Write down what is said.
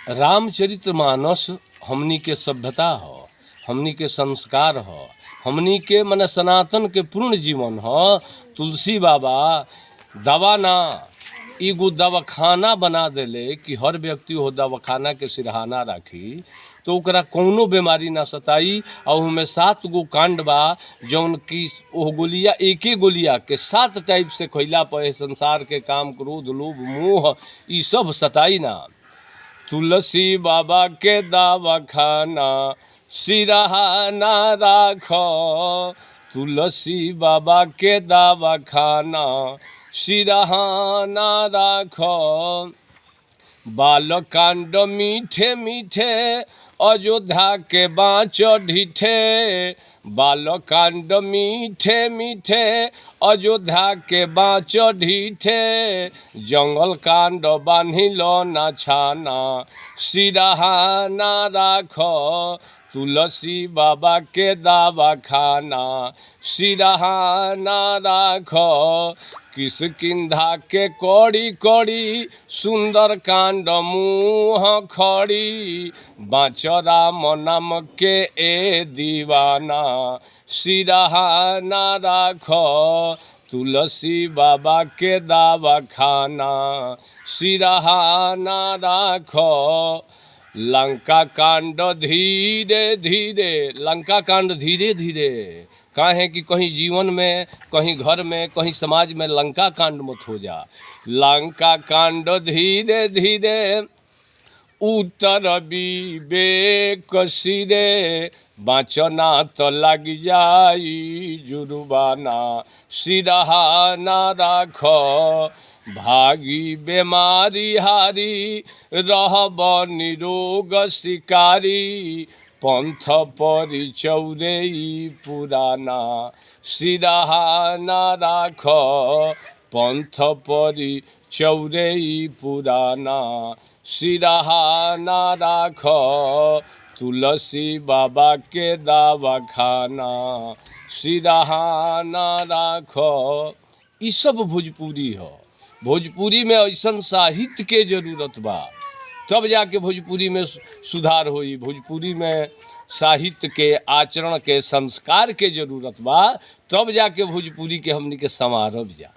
रामचरितमानस हमनी के सभ्यता हो, हमनी के संस्कार हो, हमनी के मन सनातन के पूर्ण जीवन हो। तुलसी बाबा दवा ना एगो दवाखाना बना देले कि हर व्यक्ति हो दवाखाना के सिरहाना राखी तो ओकरा कौनो बीमारी ना सताई। और हमें 7 गो कांड बा जौन की ओह गोलिया एके गोलिया के 7 टाइप से खइला पर संसार के काम क्रोध लोभ मोह ई सब सताई ना। तुलसी बाबा के दवाखाना सिरहाना राखो, तुलसी बाबा के दवाखाना सिरहाना राखो। बालकांड मीठे मीठे अयोध्या के बाँचो ढिठे, बालकांड मीठे मीठे अयोध्या के बाँचो ढिठे। जंगल कांड बान्हिलो ना छाना सिरहाना राखो, तुलसी बाबा के दवाखाना सिरहाना राखो। किष्किंधा के कड़ी कड़ी सुंदर कांड मुँह खड़ी, बाँचो राम नाम के ए दीवाना सिरहाना राखो, तुलसी बाबा के दवाखाना सिरहाना राखो। लंका कांड धीरे धीरे, लंका कांड धीरे धीरे काहे कि कहीं जीवन में, कहीं घर में, कहीं समाज में लंका कांड मत हो जा। लंका कांड धीरे धीरे उत्तर विवेक सिरे, बाँचना तो लग जाई जुर्माना सिरहाना राखो। भागी बेमारी हारी रहब निरोग शिकारी, पंथ परिचौरे पुराना सिरहाना राखो, पंथ परिचौरे पुराना सिरहाना राखो। तुलसी बाबा के दवाखाना सिरहाना राखो। ई सब भोजपुरी हो। भोजपुरी में ऐसन साहित्य के जरूरत बा तब जाके भोजपुरी में सुधार होई। भोजपुरी में साहित्य के, आचरण के, संस्कार के जरूरत बा तब जाके भोजपुरी के हमनी के संवारब जा।